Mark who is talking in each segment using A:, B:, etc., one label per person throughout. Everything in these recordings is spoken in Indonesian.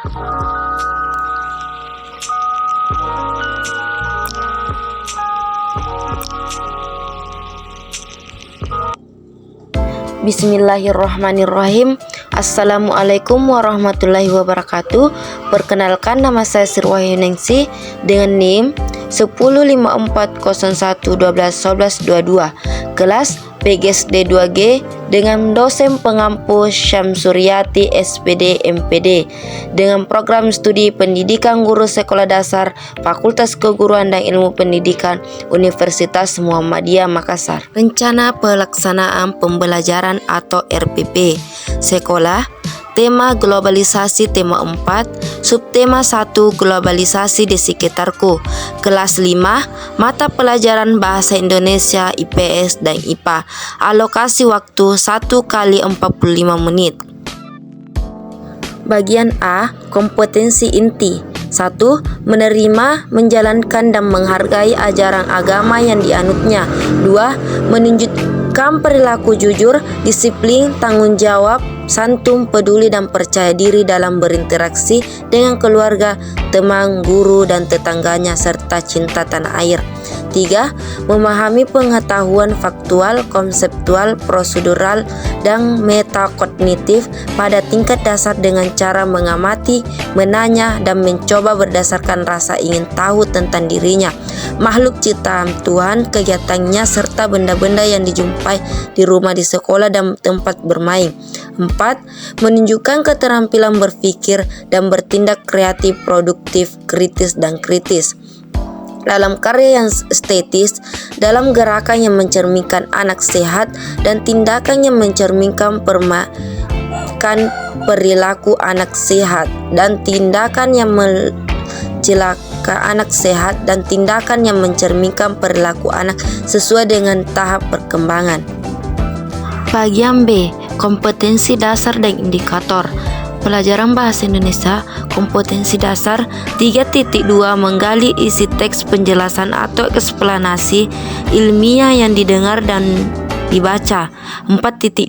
A: Bismillahirrahmanirrahim. Assalamualaikum warahmatullahi wabarakatuh. Perkenalkan, nama saya Sirwayu Ningsih dengan NIM 105401121122, kelas PGSD 2G dengan dosen pengampu Syamsuryati SPD MPD dengan program studi pendidikan guru sekolah dasar Fakultas Keguruan dan Ilmu Pendidikan Universitas Muhammadiyah Makassar. Rencana pelaksanaan pembelajaran atau RPP sekolah. Tema globalisasi, tema 4, subtema 1 globalisasi di sekitarku. Kelas 5, mata pelajaran bahasa Indonesia, IPS dan IPA. Alokasi waktu 1 kali 45 menit. Bagian A, kompetensi inti. 1. Menerima, menjalankan dan menghargai ajaran agama yang dianutnya. 2. Menunjukkan perilaku jujur, disiplin, tanggung jawab, santun, peduli dan percaya diri dalam berinteraksi dengan keluarga, teman, guru dan tetangganya serta cinta tanah air. 3. Memahami pengetahuan faktual, konseptual, prosedural, dan metakognitif pada tingkat dasar dengan cara mengamati, menanya, dan mencoba berdasarkan rasa ingin tahu tentang dirinya, makhluk ciptaan Tuhan, kegiatannya, serta benda-benda yang dijumpai di rumah, di sekolah, dan tempat bermain. 4. Menunjukkan keterampilan berpikir dan bertindak kreatif, produktif, kritis, dan kritis dalam karya yang estetis, dalam gerakan yang mencerminkan anak sehat, dan tindakan yang mencerminkan perilaku anak sehat, dan tindakan yang mencelaka anak sehat, dan tindakan yang mencerminkan perilaku anak sesuai dengan tahap perkembangan. Bagian B, kompetensi dasar dan indikator. Pelajaran Bahasa Indonesia kompetensi dasar 3.2 menggali isi teks penjelasan atau eksplanasi ilmiah yang didengar dan dibaca. 4.2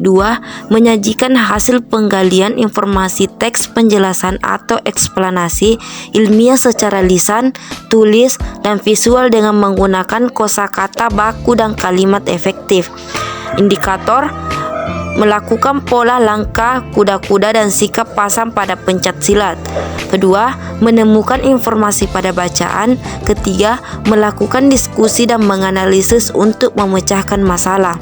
A: menyajikan hasil penggalian informasi teks penjelasan atau eksplanasi ilmiah secara lisan, tulis, dan visual dengan menggunakan kosakata baku dan kalimat efektif. Indikator melakukan pola langkah kuda-kuda dan sikap pasang pada pencak silat. Kedua, menemukan informasi pada bacaan. Ketiga, melakukan diskusi dan menganalisis untuk memecahkan masalah.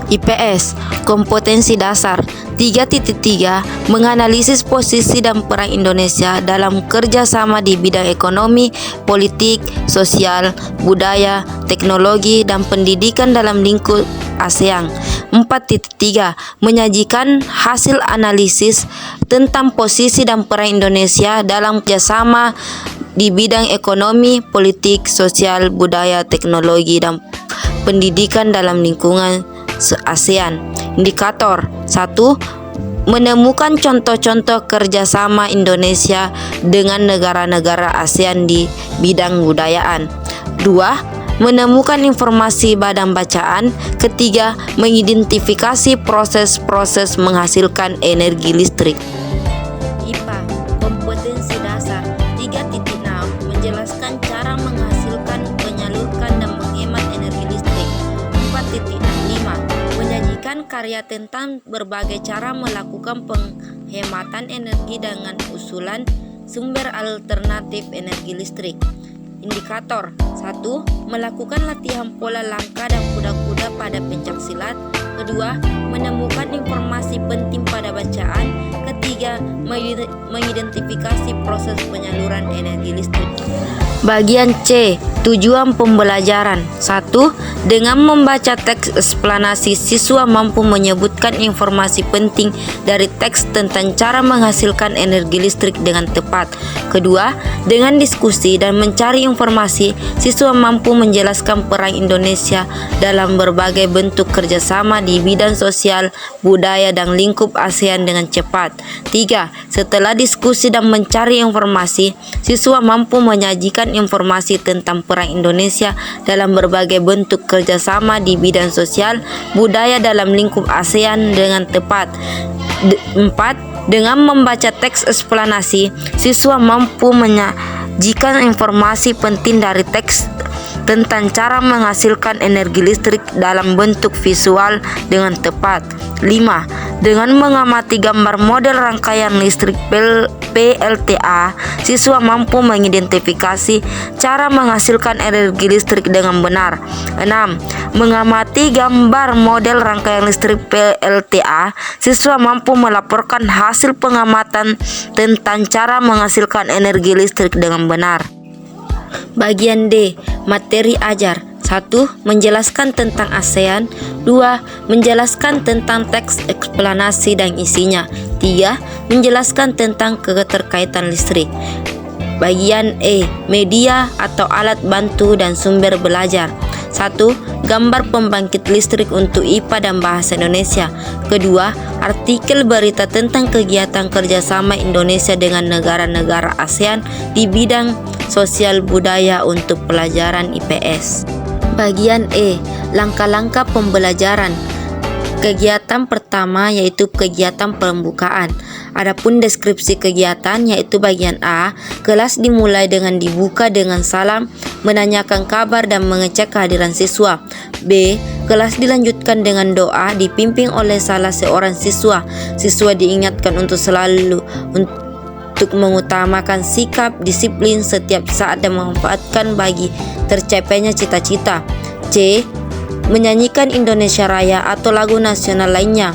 A: IPS, kompetensi dasar 3.3 menganalisis posisi dan peran Indonesia dalam kerjasama di bidang ekonomi, politik, sosial, budaya, teknologi, dan pendidikan dalam lingkup ASEAN. 4.3 menyajikan hasil analisis tentang posisi dan peran Indonesia dalam kerjasama di bidang ekonomi, politik, sosial, budaya, teknologi, dan pendidikan dalam lingkungan ASEAN. Indikator 1. Menemukan contoh-contoh kerjasama Indonesia dengan negara-negara ASEAN di bidang budayaan. 2. Menemukan informasi badan bacaan. Ketiga, mengidentifikasi proses-proses menghasilkan energi listrik. IPA, kompetensi dasar 3.6 menjelaskan cara menghasilkan, menyalurkan, dan menghemat energi listrik. 4.5 menyajikan karya tentang berbagai cara melakukan penghematan energi dengan usulan sumber alternatif energi listrik. Indikator 1. Melakukan latihan pola langkah dan kuda-kuda pada pencak silat. Kedua, menemukan informasi penting pada bacaan. Ketiga, mengidentifikasi proses penyaluran energi listrik. Bagian C, tujuan pembelajaran. 1. Dengan membaca teks eksplanasi, siswa mampu menyebutkan informasi penting dari teks tentang cara menghasilkan energi listrik dengan tepat. Kedua, dengan diskusi dan mencari informasi, siswa mampu menjelaskan peran Indonesia dalam berbagai bentuk kerjasama di bidang sosial, budaya, dan lingkup ASEAN dengan cepat. 3. Setelah diskusi dan mencari informasi, siswa mampu menyajikan informasi tentang peran Indonesia dalam berbagai bentuk kerjasama di bidang sosial, budaya dalam lingkup ASEAN dengan tepat. 4. Dengan membaca teks eksplanasi, siswa mampu menyajikan informasi penting dari teks tentang cara menghasilkan energi listrik dalam bentuk visual dengan tepat. 5. Dengan mengamati gambar model rangkaian listrik PLTA, siswa mampu mengidentifikasi cara menghasilkan energi listrik dengan benar. 6. Mengamati gambar model rangkaian listrik PLTA, siswa mampu melaporkan hasil pengamatan tentang cara menghasilkan energi listrik dengan benar. Bagian D. Materi ajar. 1. Menjelaskan tentang ASEAN. 2. Menjelaskan tentang teks eksplanasi dan isinya. 3. Menjelaskan tentang keterkaitan listrik. Bagian E. Media atau alat bantu dan sumber belajar. 1. Gambar pembangkit listrik untuk IPA dan Bahasa Indonesia. Kedua, artikel berita tentang kegiatan kerjasama Indonesia dengan negara-negara ASEAN di bidang sosial budaya untuk pelajaran IPS. Bagian E. Langkah-langkah pembelajaran. Kegiatan pertama yaitu kegiatan pembukaan. Adapun deskripsi kegiatan yaitu bagian A, kelas dimulai dengan dibuka dengan salam, menanyakan kabar dan mengecek kehadiran siswa. B, kelas dilanjutkan dengan doa dipimpin oleh salah seorang siswa. Siswa diingatkan untuk selalu untuk mengutamakan sikap disiplin setiap saat dan memanfaatkan bagi tercapainya cita-cita. C, menyanyikan Indonesia Raya atau lagu nasional lainnya.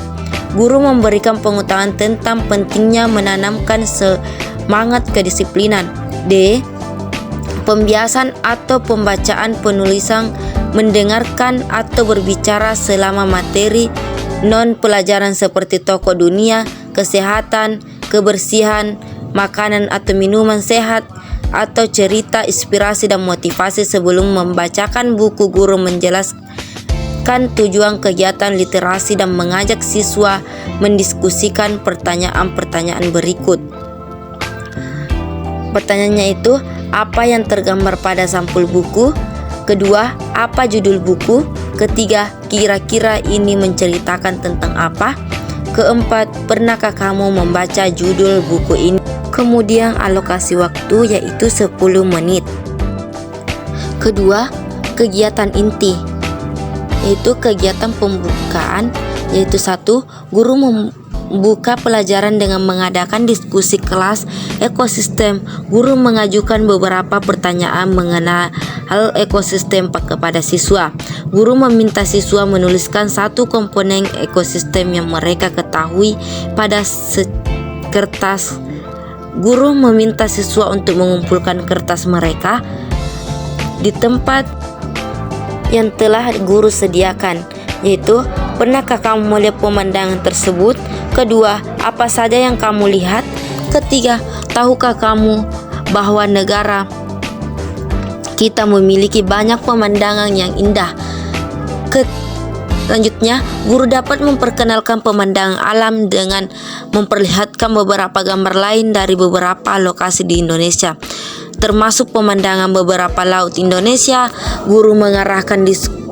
A: Guru memberikan pengetahuan tentang pentingnya menanamkan semangat kedisiplinan. D, pembiasan atau pembacaan penulisan, mendengarkan atau berbicara selama materi non-pelajaran seperti tokoh dunia, kesehatan, kebersihan, makanan atau minuman sehat, atau cerita, inspirasi dan motivasi. Sebelum membacakan buku, guru menjelaskan tujuan kegiatan literasi dan mengajak siswa mendiskusikan pertanyaan-pertanyaan berikut. Pertanyaannya itu, apa yang tergambar pada sampul buku? Kedua, apa judul buku? Ketiga, kira-kira ini menceritakan tentang apa? Keempat, pernahkah kamu membaca judul buku ini? Kemudian alokasi waktu yaitu 10 menit. Kedua, kegiatan inti yaitu kegiatan pembukaan, yaitu 1. Guru membuka pelajaran dengan mengadakan diskusi kelas ekosistem. Guru mengajukan beberapa pertanyaan mengenai hal ekosistem kepada siswa. Guru meminta siswa menuliskan satu komponen ekosistem yang mereka ketahui pada kertas. Guru meminta siswa untuk mengumpulkan kertas mereka di tempat yang telah guru sediakan, yaitu pernahkah kamu melihat pemandangan tersebut? Kedua, apa saja yang kamu lihat? Ketiga, tahukah kamu bahwa negara kita memiliki banyak pemandangan yang indah? Selanjutnya, guru dapat memperkenalkan pemandangan alam dengan memperlihatkan beberapa gambar lain dari beberapa lokasi di Indonesia, termasuk pemandangan beberapa laut Indonesia. Guru mengarahkan diskusi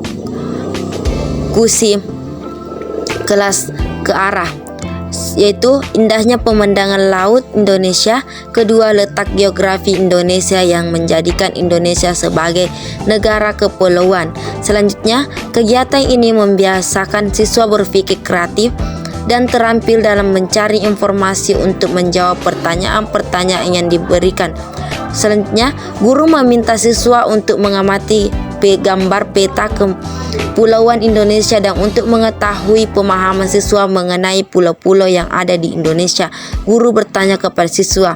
A: kelas ke arah, yaitu indahnya pemandangan laut Indonesia. Kedua, letak geografi Indonesia yang menjadikan Indonesia sebagai negara kepulauan. Selanjutnya, kegiatan ini membiasakan siswa berpikir kreatif dan terampil dalam mencari informasi untuk menjawab pertanyaan-pertanyaan yang diberikan. Selanjutnya, guru meminta siswa untuk mengamati gambar peta kepulauan Indonesia dan untuk mengetahui pemahaman siswa mengenai pulau-pulau yang ada di Indonesia. Guru bertanya kepada siswa.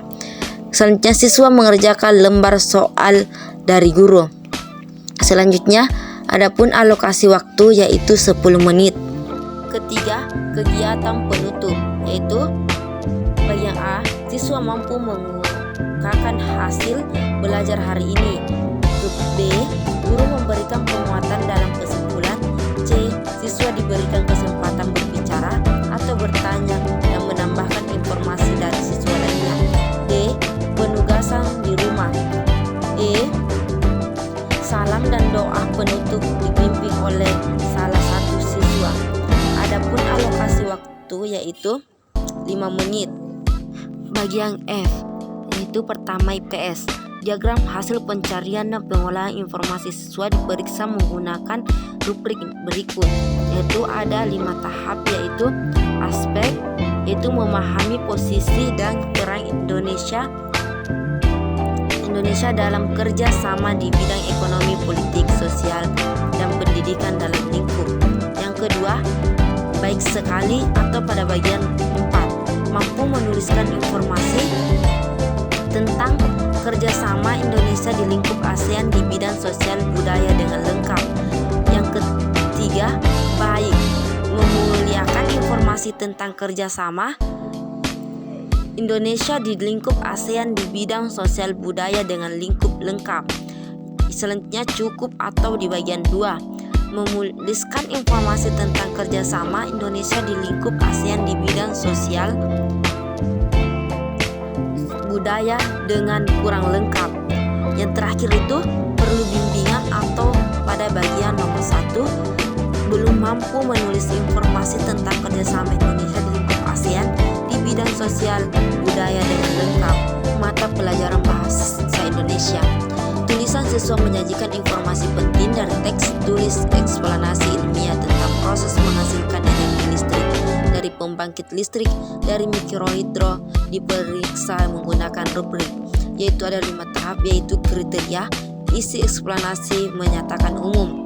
A: Selanjutnya, siswa mengerjakan lembar soal dari guru. Selanjutnya, adapun alokasi waktu yaitu 10 menit. Ketiga, kegiatan penutup, yaitu bagian A, siswa mampu mengungkapkan hasil belajar hari ini. B, guru memberikan penguatan dalam kesimpulan. C, siswa diberikan kesempatan berbicara atau bertanya dan menambahkan informasi dari siswa lainnya. D, penugasan di rumah. E, salam dan doa penutup dipimpin oleh salah satu siswa. Adapun alokasi waktu yaitu 5 menit. Bagian F, yaitu pertama IPS. Diagram hasil pencarian dan pengolahan informasi siswa diperiksa menggunakan rubrik berikut, yaitu ada 5 tahap, yaitu aspek, yaitu memahami posisi dan peran Indonesia dalam kerjasama di bidang ekonomi, politik, sosial, dan pendidikan dalam lingkup. Yang kedua, baik sekali atau pada bagian 4, mampu menuliskan informasi tentang kerjasama Indonesia di lingkup ASEAN di bidang sosial budaya dengan lengkap. Yang ketiga, baik, memuliakan informasi tentang kerjasama Indonesia di lingkup ASEAN di bidang sosial budaya dengan lingkup lengkap. Selanjutnya cukup atau di bagian 2, menuliskan informasi tentang kerjasama Indonesia di lingkup ASEAN di bidang sosial budaya dengan kurang lengkap. Yang terakhir itu perlu bimbingan atau pada bagian nomor 1, belum mampu menulis informasi tentang kerjasama Indonesia di lingkup ASEAN di bidang sosial budaya dengan lengkap. Mata pelajaran bahasa Indonesia. Tulisan siswa menyajikan informasi penting dari teks tulis eksplanasi ilmiah tentang proses menghasilkan energi listrik dari pembangkit listrik dari mikrohidro diperiksa menggunakan rubrik, yaitu ada 5 tahap, yaitu kriteria, isi eksplanasi, menyatakan umum.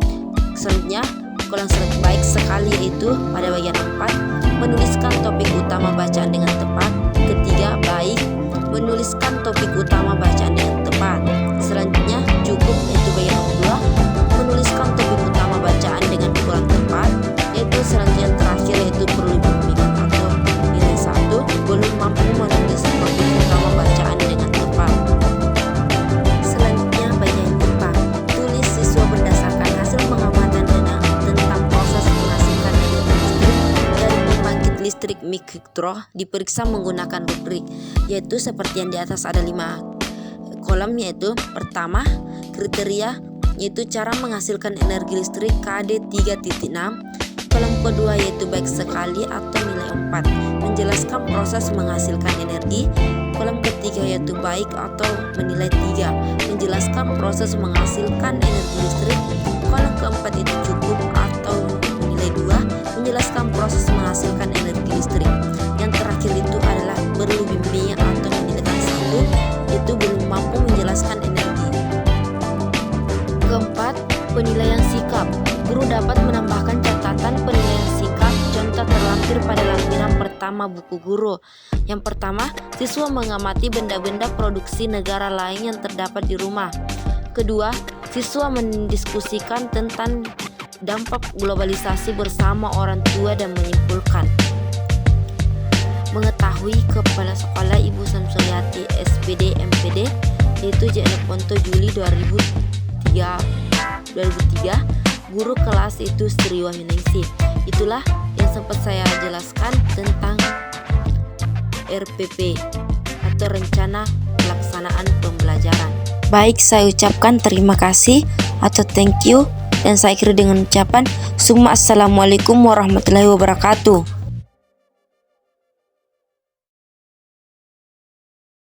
A: Selanjutnya kolom baik sekali, yaitu pada bagian 4, menuliskan topik utama bacaan dengan tepat. Ketiga, baik, menuliskan topik utama bacaan dengan tepat. Selanjutnya cukup, yaitu bagian nomor 2, menuliskan topik utama bacaan dengan kurang tepat. Yaitu selanjutnya terakhir, yaitu perlu bimbingan atau nilai 1, belum mampu menulis topik utama bacaan dengan tepat. Selanjutnya bagian 4, tulis siswa berdasarkan hasil pengamatan tentang proses menghasilkan energi listrik dari pembangkit listrik mikrohidro diperiksa menggunakan rubrik, yaitu seperti yang di atas ada 5 kolom, yaitu pertama kriteria, yaitu cara menghasilkan energi listrik KD 3.6. Kolom kedua yaitu baik sekali atau nilai 4, menjelaskan proses menghasilkan energi. Kolom ketiga yaitu baik atau menilai 3, menjelaskan proses menghasilkan energi listrik. Kolom keempat itu cukup atau menilai 2, menjelaskan proses menghasilkan energi listrik. Yang terakhir itu adalah perlu bimbingan atau menilai 1, itu belum mampu menjelaskan energi. Keempat, penilaian sikap. Guru dapat menambahkan catatan penilaian sikap. Contoh terlampir pada lampiran pertama buku guru. Yang pertama, siswa mengamati benda-benda produksi negara lain yang terdapat di rumah. Kedua, siswa mendiskusikan tentang dampak globalisasi bersama orang tua dan menyimpulkan. Mengetahui Kepala Sekolah Ibu Samsuryati SPD MPD, yaitu J. Ponto Juli 2003. Guru kelas itu Sri Wahyuningsih. Itulah yang sempat saya jelaskan tentang RPP atau Rencana Pelaksanaan Pembelajaran. Baik, saya ucapkan terima kasih atau thank you, dan saya akhiri dengan ucapan Assalamualaikum warahmatullahi wabarakatuh.